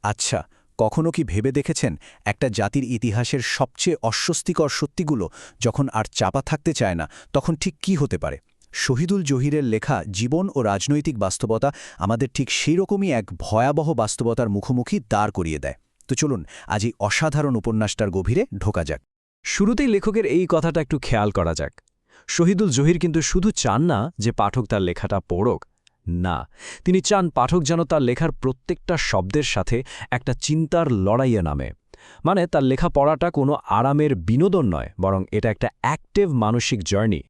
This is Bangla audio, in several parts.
আচ্ছা, কখনো কি ভেবে দেখেছেন একটা জাতির ইতিহাসের সবচেয়ে অস্বস্তিকর সত্যিগুলো যখন আর চাপা থাকতে চায় না, তখন ঠিক কি হতে পারে? শহীদুল জহিরের লেখা জীবন ও রাজনৈতিক বাস্তবতা আমাদের ঠিক সেই রকমই এক ভয়াবহ বাস্তবতার মুখোমুখি দাঁড় করিয়ে দেয়। তো চলুন আজ এই অসাধারণ উপন্যাসটার গভীরে ঢোকা যাক। শুরুতেই লেখকের এই কথাটা একটু খেয়াল করা যাক। শহীদুল জহির কিন্তু শুধু চান না যে পাঠক তার লেখাটা পড়ুক। না, তিনি চান পাঠক যেন তার লেখার প্রত্যেকটা শব্দের সাথে একটা চিন্তার লড়াইয়ে নামে। মানে তার লেখা পড়াটা কোনো আরামের বিনোদন নয়, বরং এটা একটা অ্যাক্টিভ মানসিক জার্নি।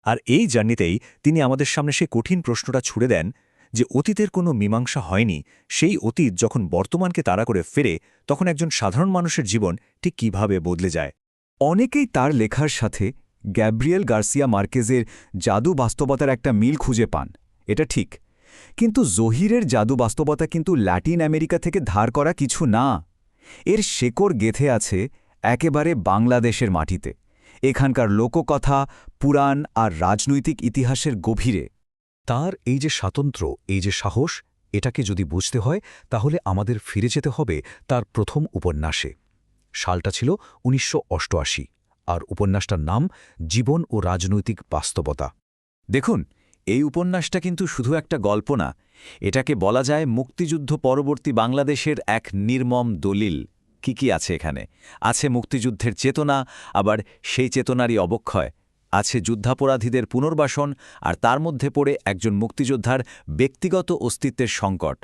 আর এই জার্নিতেই তিনি আমাদের সামনে সে কঠিন প্রশ্নটা ছুড়ে দেন যে অতীতের কোনো মীমাংসা হয়নি, সেই অতীত যখন বর্তমানকে তাড়া করে ফেরে তখন একজন সাধারণ মানুষের জীবন ঠিক কীভাবে বদলে যায়। অনেকেই তার লেখার সাথে গ্যাব্রিয়েল গার্সিয়া মার্কেজের জাদু বাস্তবতার একটা মিল খুঁজে পান, এটা ঠিক। কিন্তু জহিরের জাদু বাস্তবতা কিন্তু ল্যাটিন আমেরিকা থেকে ধার করা কিছু না। এর শেকড় গেঁথে আছে একেবারে বাংলাদেশের মাটিতে, এখানকার লোককথা, পুরাণ আর রাজনৈতিক ইতিহাসের গভীরে। তার এই যে স্বাতন্ত্র্য, এই যে সাহস, এটাকে যদি বুঝতে হয় তাহলে আমাদের ফিরে যেতে হবে তার প্রথম উপন্যাসে। সালটা ছিল ১৯৮৮, আর উপন্যাসটার নাম জীবন ও রাজনৈতিক বাস্তবতা। দেখুন, এই উপন্যাসটা কিন্তু শুধু একটা গল্প না, এটাকে বলা যায় মুক্তিযুদ্ধ পরবর্তী বাংলাদেশের এক নির্মম দলিল। কি আছে এখানে? আছে মুক্তিযুদ্ধের চেতনা, আবার সেই চেতনারই অবক্ষয়। আছে যুদ্ধাপরাধীদের পুনর্বাসন, আর তার মধ্যে পড়ে একজন মুক্তিযোদ্ধার ব্যক্তিগত অস্তিত্বের সংকট।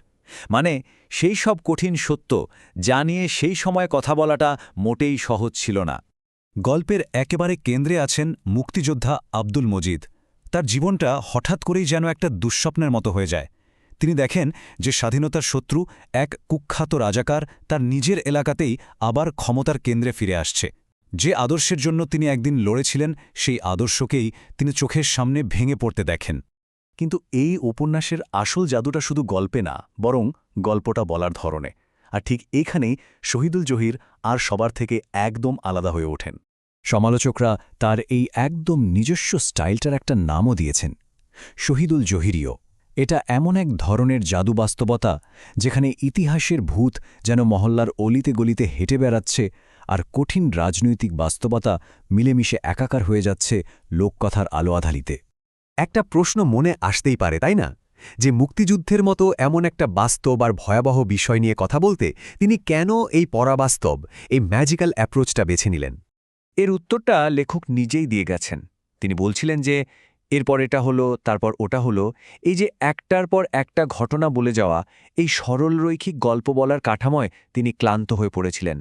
মানে সেই সব কঠিন সত্য যা নিয়ে সেই সময় কথা বলাটা মোটেই সহজ ছিল না। গল্পের একেবারে কেন্দ্রে আছেন মুক্তিযোদ্ধা আব্দুল মজিদ। তার জীবনটা হঠাৎ করেই যেন একটা দুঃস্বপ্নের মতো হয়ে যায়। তিনি দেখেন যে স্বাধীনতার শত্রু এক কুখ্যাত রাজাকার তার নিজের এলাকাতেই আবার ক্ষমতার কেন্দ্রে ফিরে আসছে। যে আদর্শের জন্য তিনি একদিন লড়েছিলেন, সেই আদর্শকেই তিনি চোখের সামনে ভেঙে পড়তে দেখেন। কিন্তু এই উপন্যাসের আসল জাদুটা শুধু গল্পে না, বরং গল্পটা বলার ধরনে। আর ঠিক এখানেই শহীদুল জহির আর সবার থেকে একদম আলাদা হয়ে ওঠেন। সমালোচকরা তার এই একদম নিজস্ব স্টাইলটার একটা নামও দিয়েছেন, শহীদুল জহিরীয়। এটা এমন এক ধরনের জাদু বাস্তবতা যেখানে ইতিহাসের ভূত যেন মহল্লার অলিতে গলিতে হেঁটে বেড়াচ্ছে, আর কঠিন রাজনৈতিক বাস্তবতা মিলেমিশে একাকার হয়ে যাচ্ছে লোককথার আলো আধালিতে। একটা প্রশ্ন মনে আসতেই পারে, তাই না, যে মুক্তিযুদ্ধের মতো এমন একটা বাস্তব আর ভয়াবহ বিষয় নিয়ে কথা বলতে তিনি কেন এই পরাবাস্তব, এই ম্যাজিক্যাল অ্যাপ্রোচটা বেছে নিলেন? এর উত্তরটা লেখক নিজেই দিয়ে গেছেন। তিনি বলছিলেন যে এরপর এটা হলো, তারপর ওটা হলো, এই যে একটার পর একটা ঘটনা বলে যাওয়া, এই সরলরৈখিক গল্প বলার কাঠামোয় তিনি ক্লান্ত হয়ে পড়েছিলেন।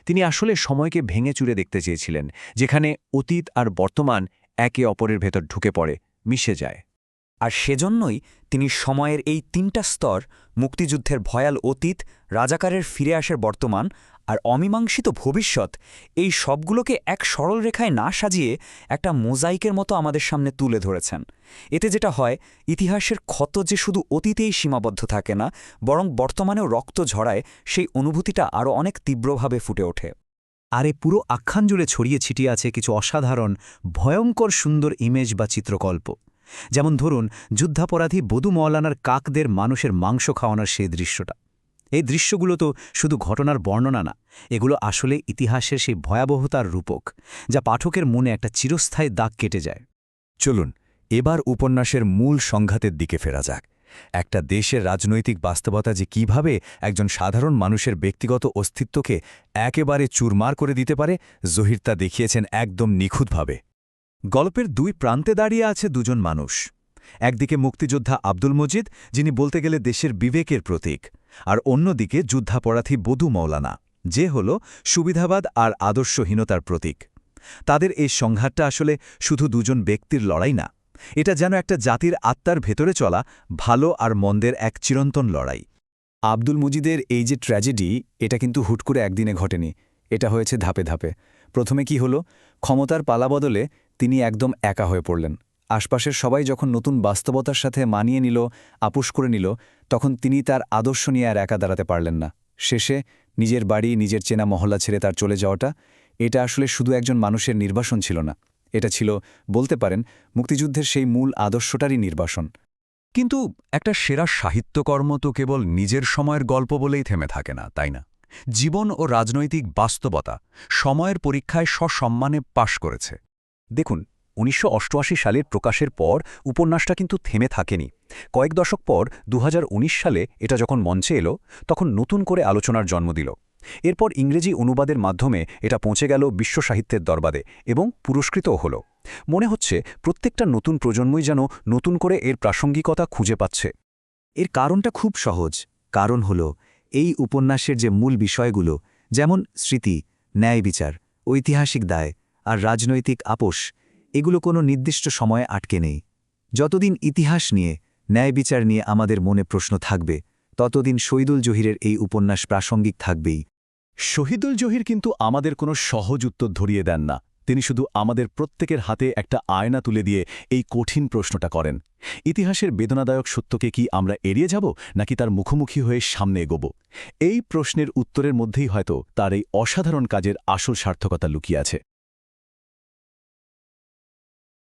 তিনি আসলে সময়কে ভেঙে চুরে দেখতে চেয়েছিলেন, যেখানে অতীত আর বর্তমান একে অপরের ভেতর ঢুকে পড়ে, মিশে যায়। আর সেজন্যই তিনি সময়ের এই তিনটা স্তর, মুক্তিযুদ্ধের ভয়াল অতীত, রাজাকারের ফিরে আসার বর্তমান আর অমীমাংসিত ভবিষ্যৎ, এই সবগুলোকে এক সরল রেখায় না সাজিয়ে একটা মোজাইকের মতো আমাদের সামনে তুলে ধরেছেন। এতে যেটা হয়, ইতিহাসের ক্ষত যে শুধু অতীতেই সীমাবদ্ধ থাকে না, বরং বর্তমানেও রক্ত ঝরায়, সেই অনুভূতিটা আরও অনেক তীব্রভাবে ফুটে ওঠে। আর এ পুরো আখ্যান জুড়ে ছড়িয়ে ছিটিয়ে আছে কিছু অসাধারণ, ভয়ঙ্কর সুন্দর ইমেজ বা চিত্রকল্প। যেমন ধরুন, যুদ্ধাপরাধী বধূ মওলানার কাকদের মানুষের মাংস খাওয়ানোর সেই দৃশ্যটা। এই দৃশ্যগুলো তো শুধু ঘটনার বর্ণনা না, এগুলো আসলে ইতিহাসের সেই ভয়াবহতার রূপক, যা পাঠকের মনে একটা চিরস্থায়ী দাগ কেটে যায়। চলুন এবার উপন্যাসের মূল সংঘাতের দিকে ফেরা যাক। একটা দেশের রাজনৈতিক বাস্তবতা যে কিভাবে একজন সাধারণ মানুষের ব্যক্তিগত অস্তিত্বকে একেবারে চুরমার করে দিতে পারে, জহির তা দেখিয়েছেন একদম নিখুঁতভাবে। গল্পের দুই প্রান্তে দাঁড়িয়ে আছে দুজন মানুষ। একদিকে মুক্তিযোদ্ধা আব্দুল মজিদ, যিনি বলতে গেলে দেশের বিবেকের প্রতীক, আর অন্যদিকে যুদ্ধাপরাধী বধূ মওলানা, যে হল সুবিধাবাদ আর আদর্শহীনতার প্রতীক। তাদের এই সংঘাতটা আসলে শুধু দুজন ব্যক্তির লড়াই না, এটা যেন একটা জাতির আত্মার ভেতরে চলা ভালো আর মন্দের এক চিরন্তন লড়াই। আব্দুল মজিদের এই যে ট্র্যাজেডি, এটা কিন্তু হুট করে একদিনে ঘটেনি, এটা হয়েছে ধাপে ধাপে। প্রথমে কি হলো, ক্ষমতার পালাবদলে তিনি একদম একা হয়ে পড়লেন। আশপাশের সবাই যখন নতুন বাস্তবতার সাথে মানিয়ে নিল, আপোষ করে নিল, তখন তিনি তার আদর্শ নিয়ে আর একা দাঁড়াতে পারলেন না। শেষে নিজের বাড়ি, নিজের চেনা মহল্লা ছেড়ে তার চলে যাওয়াটা, এটা আসলে শুধু একজন মানুষের নির্বাসন ছিল না, এটা ছিল, বলতে পারেন, মুক্তিযুদ্ধের সেই মূল আদর্শটারই নির্বাসন। কিন্তু একটা সেরা সাহিত্যকর্ম তো কেবল নিজের সময়ের গল্প বলেই থেমে থাকে না, তাই না? জীবন ও রাজনৈতিক বাস্তবতা সময়ের পরীক্ষায় সসম্মানে পাশ করেছে। দেখুন, ১৯৮৮ সালের প্রকাশের পর উপন্যাসটা কিন্তু থেমে থাকেনি। কয়েক দশক পর ২০১৯ সালে এটা যখন মঞ্চে এলো, তখন নতুন করে আলোচনার জন্ম দিল। এরপর ইংরেজি অনুবাদের মাধ্যমে এটা পৌঁছে গেল বিশ্ব সাহিত্যের দরবারে এবং পুরস্কৃতও হল। মনে হচ্ছে প্রত্যেকটা নতুন প্রজন্মই যেন নতুন করে এর প্রাসঙ্গিকতা খুঁজে পাচ্ছে। এর কারণটা খুব সহজ। কারণ হল এই উপন্যাসের যে মূল বিষয়গুলো, যেমন স্মৃতি, ন্যায় বিচার, ঐতিহাসিক দায় আর রাজনৈতিক আপোষ, এগুলো কোনো নির্দিষ্ট সময়ে আটকে নেই। যতদিন ইতিহাস নিয়ে, ন্যায় বিচার নিয়ে আমাদের মনে প্রশ্ন থাকবে, ততদিন শহীদুল জহিরের এই উপন্যাস প্রাসঙ্গিক থাকবেই। শহীদুল জহির কিন্তু আমাদের কোনো সহজ উত্তর ধরিয়ে দেন না। তিনি শুধু আমাদের প্রত্যেকের হাতে একটা আয়না তুলে দিয়ে এই কঠিন প্রশ্নটা করেন, ইতিহাসের বেদনাদায়ক সত্যকে কি আমরা এড়িয়ে যাব, নাকি তার মুখোমুখি হয়ে সামনে এগোব? এই প্রশ্নের উত্তরের মধ্যেই হয়তো তার এই অসাধারণ কাজের আসল সার্থকতা লুকিয়ে আছে।